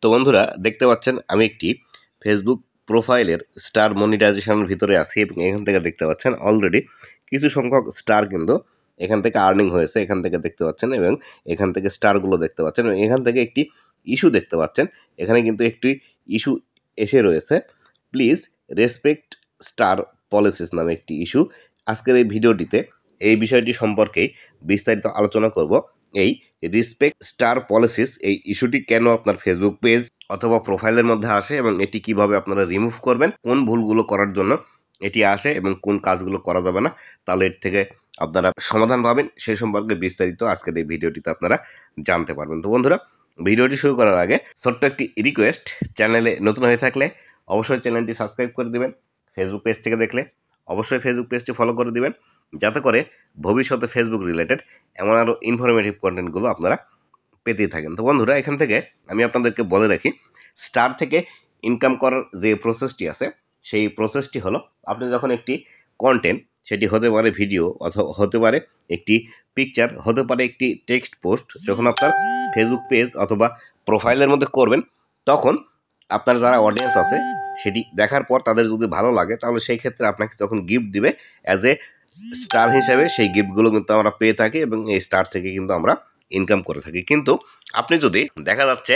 তো বন্ধুরা দেখতে পাচ্ছেন আমি একটি ফেসবুক প্রোফাইলের স্টার মনিটাইজেশনের ভিতরে আছি এবং এখান থেকে দেখতে পাচ্ছেন অলরেডি কিছু সংখ্যক স্টার কিন্তু এখান থেকে আর্নিং হয়েছে, এখান থেকে দেখতে পাচ্ছেন এবং এখান থেকে স্টারগুলো দেখতে পাচ্ছেন এবং এখান থেকে একটি ইস্যু দেখতে পাচ্ছেন। এখানে কিন্তু একটি ইস্যু এসে রয়েছে, প্লিজ রেসপেক্ট স্টার পলিসিস নামে একটি ইস্যু। আজকের এই ভিডিওটিতে এই বিষয়টি সম্পর্কেই বিস্তারিত আলোচনা করব। এই রেসপেক্ট স্টার পলিসিস এই ইস্যুটি কেন আপনার ফেসবুক পেজ অথবা প্রোফাইলের মধ্যে আসে এবং এটি কিভাবে আপনারা রিমুভ করবেন, কোন ভুলগুলো করার জন্য এটি আসে এবং কোন কাজগুলো করা যাবে না, তাহলে এর থেকে আপনারা সমাধান পাবেন, সেই সম্পর্কে বিস্তারিত আজকের এই ভিডিওটিতে আপনারা জানতে পারবেন। তো বন্ধুরা, ভিডিওটি শুরু করার আগে ছোট্ট একটি রিকোয়েস্ট, চ্যানেলে নতুন হয়ে থাকলে অবশ্যই চ্যানেলটি সাবস্ক্রাইব করে দিবেন। ফেসবুক পেজ থেকে দেখলে অবশ্যই ফেসবুক পেজটি ফলো করে দিবেন, যাতে করে ভবিষ্যতে ফেসবুক রিলেটেড এমন আরও ইনফরমেটিভ কন্টেন্টগুলো আপনারা পেতেই থাকেন। তো বন্ধুরা, এখান থেকে আমি আপনাদেরকে বলে রাখি, স্টার থেকে ইনকাম করার যে প্রসেসটি আছে সেই প্রসেসটি হলো, আপনি যখন একটি কন্টেন্ট, সেটি হতে পারে ভিডিও অথবা হতে পারে একটি পিকচার, হতে পারে একটি টেক্সট পোস্ট, যখন আপনার ফেসবুক পেজ অথবা প্রোফাইলের মধ্যে করবেন, তখন আপনার যারা অডিয়েন্স আছে সেটি দেখার পর তাদের যদি ভালো লাগে, তাহলে সেই ক্ষেত্রে আপনাকে যখন গিফট দিবে অ্যাজ এ স্টার হিসাবে, সেই গিফটগুলো কিন্তু আমরা পেয়ে থাকি এবং এই স্টার থেকে কিন্তু আমরা ইনকাম করে থাকি। কিন্তু আপনি যদি দেখা যাচ্ছে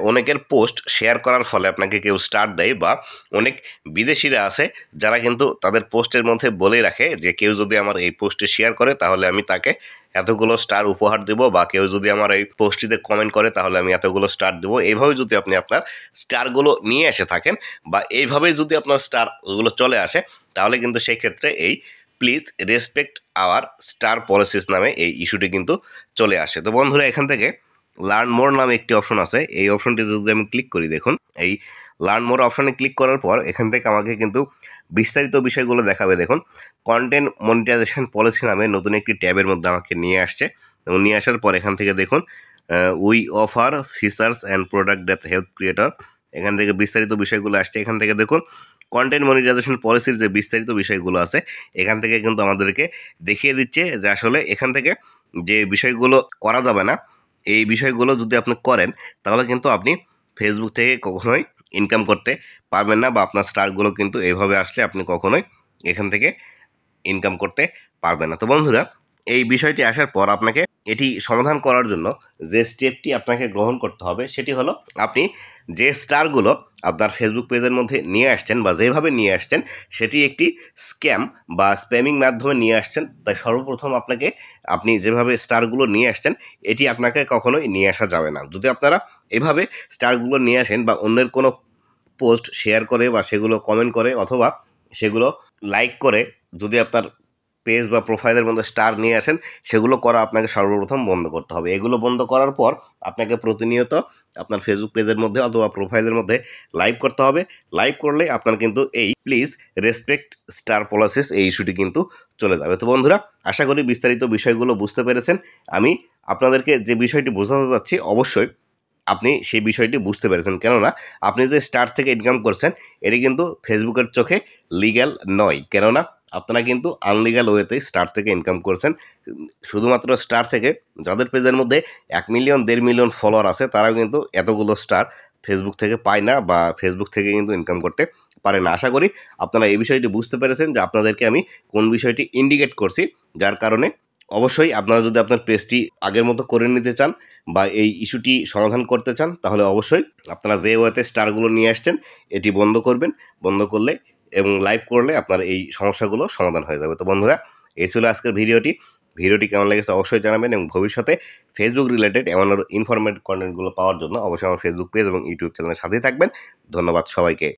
অনেকের পোস্ট শেয়ার করার ফলে আপনাকে কেউ স্টার দেয়, বা অনেক বিদেশিরা আছে যারা কিন্তু তাদের পোস্টের মধ্যে বলে রাখে যে কেউ যদি আমার এই পোস্টে শেয়ার করে তাহলে আমি তাকে এতগুলো স্টার উপহার দেব, বা কেউ যদি আমার এই পোস্টটিতে কমেন্ট করে তাহলে আমি এতগুলো স্টার দেবো। এইভাবে যদি আপনি আপনার স্টারগুলো নিয়ে এসে থাকেন, বা এইভাবেই যদি আপনার স্টারগুলো চলে আসে, তাহলে কিন্তু সেই ক্ষেত্রে এই please respect our star policies নামে এই ইস্যুটি কিন্তু চলে আসে। তো বন্ধুরা, এখান থেকে লার্ন মোর নামে একটি অপশন আছে, এই অপশনটি যদি আমি ক্লিক করি, দেখুন এই লার্ন মোর অপশনে ক্লিক করার পর এখান থেকে আমাকে কিন্তু বিস্তারিত বিষয়গুলো দেখাবে। দেখুন, কন্টেন্ট মনিটাইজেশন পলিসি নামে নতুন একটি ট্যাবের মধ্যে আমাকে নিয়ে আসছে, এবং নিয়ে আসার পর এখান থেকে দেখুন we offer features and product that help creator, এখান থেকে বিস্তারিত বিষয়গুলো আসছে। এখান থেকে দেখুন কন্টেন্ট মনিটাইজেশন পলিসির যে বিস্তারিত বিষয়গুলো আছে, এখান থেকে কিন্তু আমাদেরকে দেখিয়ে দিচ্ছে যে আসলে এখান থেকে যে বিষয়গুলো করা যাবে না, এই বিষয়গুলো যদি আপনি করেন তাহলে কিন্তু আপনি ফেসবুক থেকে কখনোই ইনকাম করতে পারবেন না, বা আপনার স্টারগুলো কিন্তু এইভাবে আসলে আপনি কখনোই এখান থেকে ইনকাম করতে পারবেন না। তো বন্ধুরা, এই বিষয়টি আসার পর আপনাকে এটি সমাধান করার জন্য যে স্টেপটি আপনাকে গ্রহণ করতে হবে সেটি হলো, আপনি যে স্টারগুলো আপনার ফেসবুক পেজের মধ্যে নিয়ে আসছেন বা যেভাবে নিয়ে আসছেন সেটি একটি স্ক্যাম বা স্প্যামিং মাধ্যমে নিয়ে আসছেন, তাই সর্বপ্রথম আপনাকে আপনি যেভাবে স্টারগুলো নিয়ে আসছেন এটি আপনাকে কখনোই নিয়ে আসা যাবে না। যদি আপনারা এভাবে স্টারগুলো নিয়ে আসেন বা অন্যের কোনো পোস্ট শেয়ার করে বা সেগুলো কমেন্ট করে অথবা সেগুলো লাইক করে যদি আপনার পেজ বা প্রোফাইলের মধ্যে স্টার নিয়ে আসেন, সেগুলো করা আপনাকে সর্বপ্রথম বন্ধ করতে হবে। এগুলো বন্ধ করার পর আপনাকে প্রতিনিয়ত আপনার ফেসবুক পেজের মধ্যে অথবা প্রোফাইলের মধ্যে লাইভ করতে হবে। লাইভ করলে আপনার কিন্তু এই প্লিজ রেসপেক্ট স্টার পলিসিস এই ইস্যুটি কিন্তু চলে যাবে। তো বন্ধুরা, আশা করি বিস্তারিত বিষয়গুলো বুঝতে পেরেছেন। আমি আপনাদেরকে যে বিষয়টি বোঝাতে চাচ্ছি অবশ্যই আপনি সেই বিষয়টি বুঝতে পেরেছেন, কেননা আপনি যে স্টার থেকে ইনকাম করছেন এটি কিন্তু ফেসবুকের চোখে লিগ্যাল নয়, কেননা আপনারা কিন্তু আনলিগ্যাল ওয়েতে স্টার থেকে ইনকাম করছেন। শুধুমাত্র স্টার থেকে যাদের পেজের মধ্যে 1 মিলিয়ন 1.5 মিলিয়ন ফলোয়ার আছে তারাও কিন্তু এতগুলো স্টার ফেসবুক থেকে পায় না, বা ফেসবুক থেকে কিন্তু ইনকাম করতে পারে না। আশা করি আপনারা এই বিষয়টি বুঝতে পেরেছেন যে আপনাদেরকে আমি কোন বিষয়টি ইন্ডিকেট করছি, যার কারণে অবশ্যই আপনারা যদি আপনার পেজটি আগের মতো করে নিতে চান বা এই ইস্যুটি সমাধান করতে চান, তাহলে অবশ্যই আপনারা যে ওয়েতে স্টারগুলো নিয়ে আসছেন এটি বন্ধ করবেন। বন্ধ করলে এবং লাইভ করলে আপনার এই সমস্যাগুলো সমাধান হয়ে যাবে। তো বন্ধুরা, এই ছিল আজকের ভিডিওটি কেমন লেগেছে অবশ্যই জানাবেন, এবং ভবিষ্যতে ফেসবুক রিলেটেড এমন ইনফরমেটিভ কন্টেন্টগুলো পাওয়ার জন্য অবশ্যই আমার ফেসবুক পেজ এবং ইউটিউব চ্যানেলের সাথেই থাকবেন। ধন্যবাদ সবাইকে।